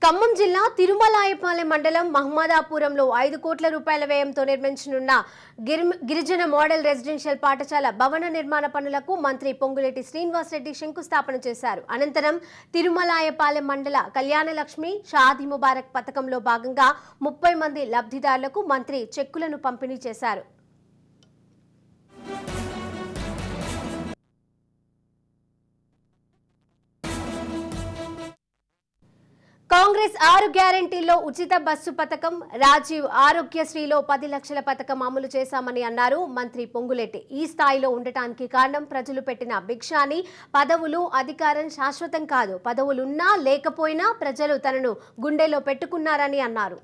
ఖమ్మం జిల్లా తిరుమలాయపాలెం మండలం మహమ్మదాపురంలో 5 కోట్ల రూపాయల వ్యయంతో నిర్మించనున్న గిరిజన మోడల్ రెసిడెన్షియల్ పాఠశాల భవన నిర్మాణ పనులకు మంత్రి పొంగులేటి శ్రీనివాసరెడ్డి శంకుస్థాపన చేశారు. అనంతరం తిరుమలాయపాలెం మండల కళ్యాణలక్ష్మి షాదీ ముబారక్ పథకంలో భాగంగా 30 మంది లబ్ధిదారులకు మంత్రి చెక్కులను పంపిణీ చేశారు. కాంగ్రెస్ 6 గ్యారెంటీల్లో ఉచిత బస్సు పథకం, రాజీవ్ ఆరోగ్యశ్రీలో 10 లక్షల పథకం అమలు చేశామని అన్నారు మంత్రి పొంగులేటి. ఈ స్థాయిలో ఉండటానికి కారణం ప్రజలు పెట్టిన భిక్ష అని. పదవులు, అధికారం శాశ్వతం కాదు. పదవులున్నా లేకపోయినా ప్రజలు తనను గుండెలో పెట్టుకున్నారని అన్నారు.